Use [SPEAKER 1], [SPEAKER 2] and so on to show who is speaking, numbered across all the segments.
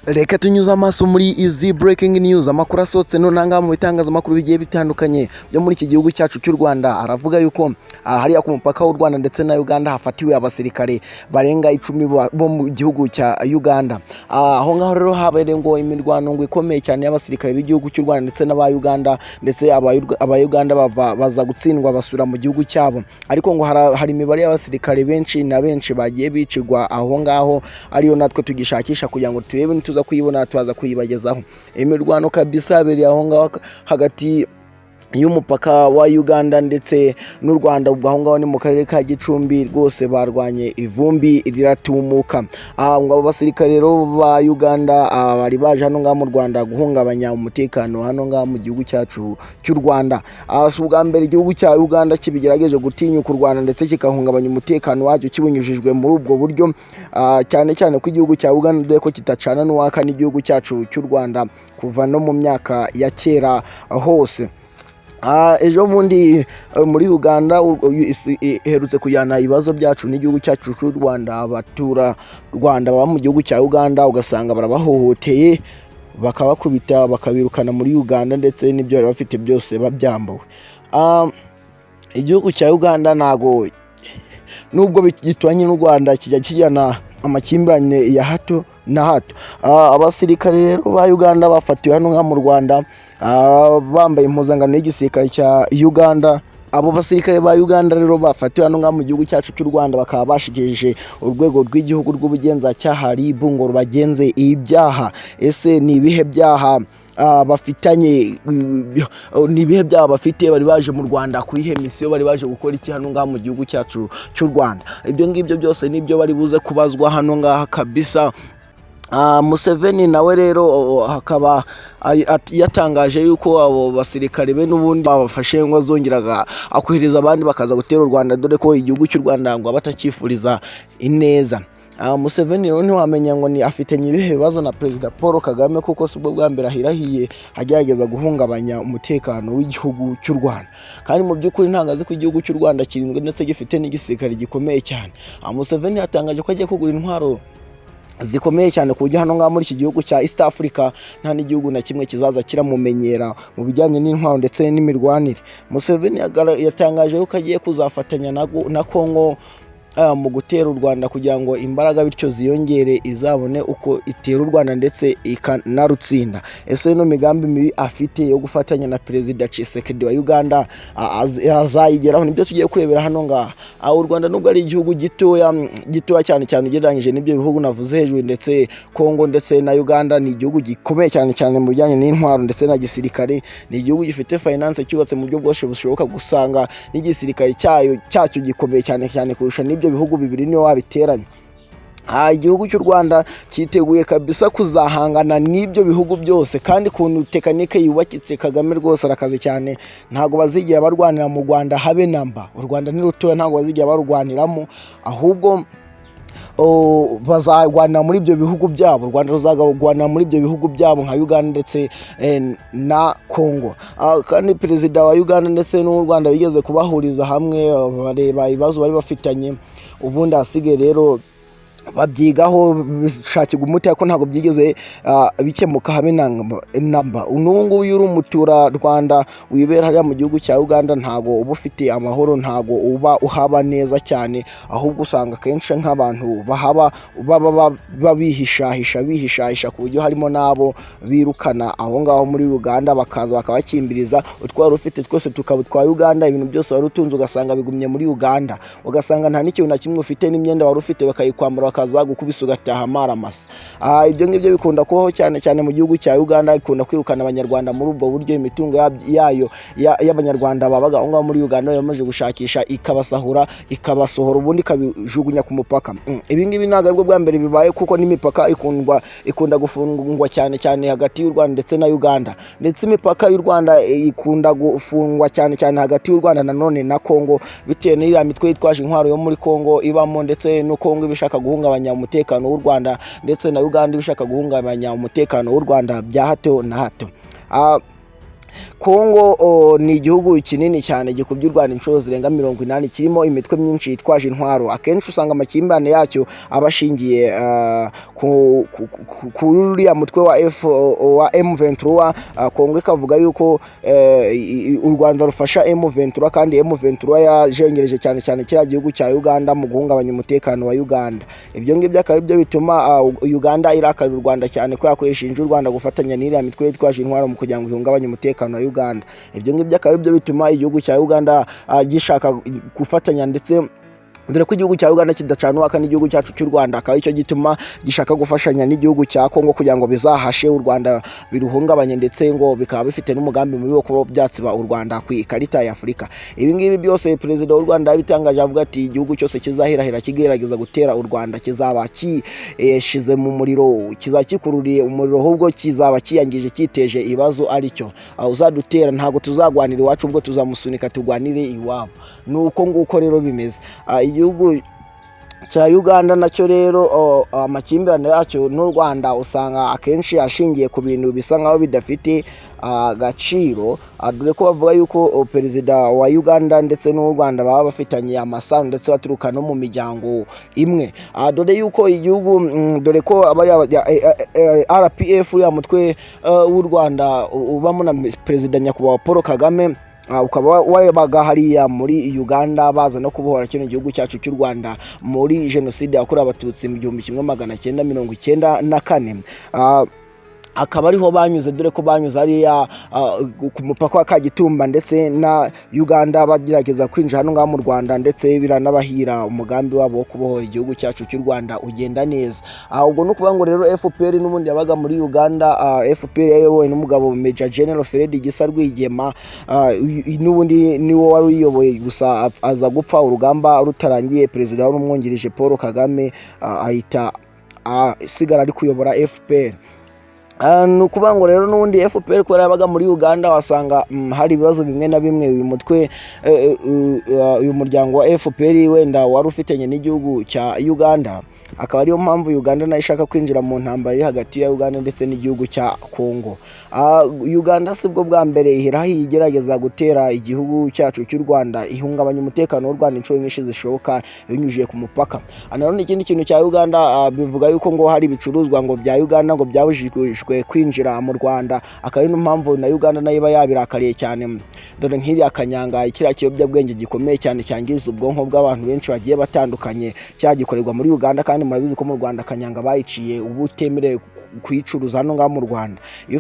[SPEAKER 1] Reka tunyuze amaso muri izi breaking news. Amakuru asohotse nonanga mu bitangazamakuru bigiye bitandukanye byo muri iki gihugu cyacu cy'u Rwanda. Aravuga yuko hariya ku mupaka w'u Rwanda ndetse na Uganda hafatiwe abasirikare barenga 10 bo mu gihugu cya Uganda. Aho ngaho rero habereye ngo imirwano ngo ikomeye cyane y'abasirikare b'igihugu cy'u Rwanda ndetse n'aba Uganda, ndetse aba Uganda baza gutsindwa basura mu gihugu cyabo. Ariko ngo hari imibare y'abasirikare benshi na benshi bagiye bicigwa aho ngaho, ariyo natwe tugishakisha kugira ngo turebe tuza kuyibona tuza kuyibagezaho. Imirwano kabisa yabereye aho ngaho hagati y'umupaka wa Uganda ndetse n'u Rwanda. Ubwo aho ngaho ni mu karere ka Gicumbi, rwose barwanye ivumbi riratumuka. Ngo abo basirikare rero ba Uganda bari baje hano ngaho mu Rwanda guhungabanya umutekano hano ngaho mu gihugu cyacu cy'u Rwanda. Ubwa mbere igihugu cya Uganda kibigerageje gutinyuka u Rwanda ndetse kikahungabanya umutekano wacyo kibunyujijwe muri ubwo buryo, cyane cyane ko igihugu cya Uganda dore ko kitacana n'uwaka n'igihugu cyacu cy'u Rwanda kuva no mu myaka ya kera hose. Ejo bundi muri Uganda iherutse kujyana ibibazo byacu n'igihugu cyacu cy'u Rwanda. Abatura Rwanda baba mu gihugu cya Uganda ugasanga barabahohoteye, bakabakubita bakabirukana muri Uganda ndetse n'ibyo bari bafite byose babyambuwe. Igihugu cya Uganda ntago nubwo gitwanye n'u Rwanda kijya kijyana amakimbirane ya hato na hato. Abasirikare rero ba Uganda bafatiwe hano nka mu Rwanda bambaye impuzangano y'igisirikare cya Uganda. Abo basirikare ba Uganda rero bafatiwe hano nka mu gihugu cyacu cy'u Rwanda, bakaba bashigeje urwego rw'igihugu rw'ubugenzacyaha RIB ngo rubagenze ibyaha. Ese ni ibihe byaha bafitanye? Ni ibihe byaha bafite? Bari baje mu Rwanda kuri misiyo, bari baje gukora iki hano ngaha mu gihugu cyacu cy'u Rwanda? Ibyo ngibyo byose nibyo bari buze kubazwa hano ngaha kabisa. Museveni nawe rero hakaba yatangaje yuko abo basirikare be n'ubundi babafashe ngo azongeraga akohereza abandi bakaza gutera u Rwanda, dore ko igihugu cy'u Rwanda ngo abatakifuriza ineza. Museveni rero ntiwamenya ngo ni afitanye ibihe bibazo na Perezida Paul Kagame, kuko si ubwo bwa mbere ahirahiye agerageza guhungabanya umutekano w'igihugu cy'u Rwanda. Kandi mu by'ukuri ntangaze ko igihugu cy'u Rwanda kirinzwe ndetse gifite n'igisirikare gikomeye cyane. Museveni yatangaje ko agiye kugura intwaro zikomeye cyane ku buryo hano ngaha muri iki gihugu cya East Africa nta n'igihugu na kimwe kizaza kiramumenyera mu bijyanye n'intwaro ndetse n'imirwanire. Museveni yatangaje ko agiye kuzafatanya na Congo mu gutera u Rwanda kugira ngo imbaraga bityo ziyongere, izabone uko itera u Rwanda ndetse ikanarutsinda. Ese no migambi mibi afite yo gufatanya na Perezida Tshisekedi wa Uganda azayigeraho? Nibyo tugiye kurebera hano ngaha. U Rwanda nubwo ari igihugu gitoya cyane cyane ugereranyije n'ibyo bihugu navuze hejuru, ndetse Congo ndetse na Uganda ni igihugu gikomeye cyane mu bijyanye n'intwaro ndetse na gisirikare. Ni igihugu gifite finance cyubatse mu buryo bwose bushoboka, gusanga n'igisirikare cyacyo gikomeye cyane kurusha n'ibyo bihugu bibiri niyo wabiteranya. Igihugu cy'u Rwanda cyiteguye kabisa kuzahangana n'ibyo bihugu byose, kandi kuntu tekanike yubakitse Kagame rwose arakaze cyane. Ntago bazigera barwanira mu Rwanda habe namba. U Rwanda ni rutoya, ntago bazigera barwaniramo, ahubwo bazagwanira muri ibyo bihugu byabo. U Rwanda ruzagwanira muri ibyo bihugu byabo nka Uganda ndetse na Congo. Kandi Perezida wa Uganda ndetse n'u Rwanda bigeze kubahuriza hamwe bareba ibibazo bari bafitanye, ubundi hasigaye rero babyigaho bishakirwa umuti, ariko ntabwo byigeze bikemuka habe namba. N'ubu uri umutura Rwanda wibera hariya mu gihugu cya Uganda ntabwo uba ufite amahoro, ntabwo uba uhaba neza cyane, ahubwo usanga kenshi nk'abantu baba bihishahisha ku buryo harimo n'abo birukana aho ngaho muri Uganda, bakaza bakabakimbiriza utwara ufite twose tukaba twa Uganda. Ibintu byose wari utunze ugasanga bigumye muri Uganda, ugasanga nta n'ikintu na kimwe ufite, n'imyenda wari ufite bakayikwambara bakaza gukubisa ugataha amaramasa. Ibyo ngibyo bikunda kubaho cyane mu gihugu cya Uganda, ikunda kwirukana abanyarwanda muri ubwo buryo. Imitungo yayo y'abanyarwanda babaga aho ngaho muri Uganda yamaze gushakisha ikabasahura, ikabasohora, ubundi ikabijugunya ku mupaka. Ibi ngibi ntabwo aribwo bwa mbere bibaye, kuko n'imipaka ikunda gufungwa cyane hagati y'u Rwanda ndetse na Uganda, ndetse imipaka y'u Rwanda ikunda gufungwa cyane hagati y'u Rwanda nanone na Congo, bitewe n'iriya mitwe yitwaje intwaro yo muri Congo ibamo, ndetse no Congo ibishaka guhungabanya umutekano w'u Rwanda, ndetse na Uganda ibishaka guhungabanya umutekano w'u Rwanda bya hato na hato. Kongo ni igihugu kinini cyane gikubye u Rwanda inshuro zirenga 80, kirimo imitwe myinshi yitwaje intwaro. Akenshi usanga amakimbirane yacyo aba ashingiye kuri uriya mutwe wa M23. Kongo ikavuga yuko u Rwanda rufasha M23 kandi M23 yajengereje cyane cyane kiriya gihugu cya Uganda mu guhungabanya umutekano wa Uganda. Ibyo ngibyo akaba aribyo bituma Uganda irakarira u Rwanda cyane ko yakoresheje u Rwanda gufatanya n'iriya mitwe yitwaje intwaro mu kugira ngo ihungabanye umutekano wa Uganda. Ibyo ngibyo akaba aribyo bituma igihugu cya Uganda gishaka gufatanya, ndetse dore ko igihugu cya Uganda kidacana uwaka n'igihugu cyacu cy'u Rwanda, akaba aricyo gituma gishaka gufashanya n'igihugu cya Kongo kugira ngo bizahashe u Rwanda biruhungabanye, ndetse ngo bikaba bifite n'umugambi mubi wo kuba byatsiba u Rwanda ku ikarita ya Afurika. Ibi ngibi byose perezida w'u Rwanda yabitangaje avuga ati igihugu cyose kizahirahira kigerageza gutera u Rwanda kizaba kishize mu muriro, kizakikururiye umuriro, ahubwo kizaba kiyangije kiteje ibibazo. Aricyo uzadutera ntabwo tuzagwanira iwacu, ubwo tuzamusunika tugwanire iwabo. Nuko nguko rero bimeze. Igihugu cya Uganda nacyo rero amakimbirane yacyo n'u Rwanda usanga akenshi ashingiye ku bintu bisa nkaho bidafite agaciro, dore ko bavuga yuko perezida wa Uganda ndetse n'u Rwanda baba bafitanye amasano ndetse baturuka no mu miryango imwe. Dore yuko igihugu dore ko RPF uriya mutwe w'u Rwanda ubamo na perezida nyakubahwa Paul Kagame, ukaba warebaga hariya muri Uganda baza no kubohora kino gihugu cyacu cy'u Rwanda muri jenoside yakorewe abatutsi mu 1994. Akaba ariho banyuze, dore ko banyuze hariya ku mupaka wa Kagitumba ndetse na Uganda bagerageza kwinjira hano ngaha mu Rwanda, ndetse biranabahira umugambi wabo wo kubohora igihugu cyacu cy'u Rwanda ugenda neza. Ubwo no kuvuga ngo rero FPR n'ubundi yabaga muri Uganda, FPR yayobowe n'umugabo Major General Fred Gisa Rwigema, n'ubundi niwo wari uyoboye, gusa aza gupfa urugamba rutarangiye. Perezida wari umwungirije Paul Kagame ahita asigara ari kuyobora FPR. Ni ukuvuga ngo rero n'ubundi FPR ko yabaga muri Uganda wasanga hari ibibazo bimwe na bimwe uyu muryango wa FPR wenda wari ufitanye n'igihugu cya Uganda, akaba ariyo mpamvu Uganda nayo ishaka kwinjira mu ntambara iri hagati ya Uganda ndetse n'igihugu cya Kongo. Uganda si bwo bwa mbere iheraho igerageza gutera igihugu cyacu cy'u Rwanda, ihungabanya umutekano w'u Rwanda inshuro nyinshi zishoboka binyujije ku mupaka. Nanone ikindi kintu cya Uganda bivuga yuko ngo hari ibicuruzwa ngo bya Uganda ngo byabujijwe kwinjira mu Rwanda, akaba ari n'impamvu na Uganda nayo iba yabirakariye cyane. Dore nk'iriya kanyanga, kiriya kiyobyabwenge gikomeye cyane cyangiriza ubwonko bw'abantu benshi bagiye batandukanye, cyagikorerwa muri Uganda, kandi murabizi ko mu Rwanda kanyanga bayiciye ubu utemerewe kuyicuruza hano ngaha mu Rwanda. Iyo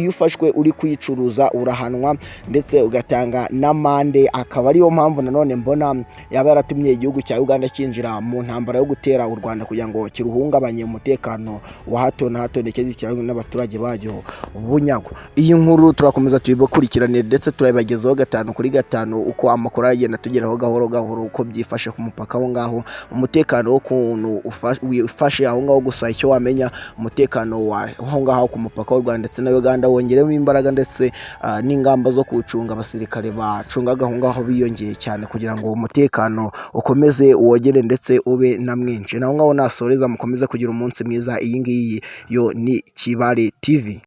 [SPEAKER 1] ufashwe uri kuyicuruza urahanwa ndetse ugatanga n'amande. Akaba ariyo mpamvu nanone mbona yaba yaratumye igihugu cya Uganda kinjira mu ntambara yo gutera u Rwanda kugira ngo kiruhungabanye umutekano wa hato na hato ndetse zikirangwe n'abaturage bajyo bunyago. Iyi nkuru turakomeza tuyibakurikirane ndetse turabibagezaho 5 kuri 5 uko amakuru agenda tugeraho gahoro gahoro, uko byifashe ku mupaka aho ngaho, umutekano wo kuntu ufashe aho ngaho. Gusa icyo wamenya, umutekano aho ngaho ku mupaka w'u Rwanda ndetse na Uganda wongeremo imbaraga, ndetse n'ingamba zo kuwucunga. Abasirikare bacungaga aho ngaho biyongeye cyane kugira ngo umutekano ukomeze wogere ndetse ube na mwinshi. Naho ngaho nasoreza, mukomeze kugira umunsi mwiza. Iyi ngiyi yo ni Kibale TV.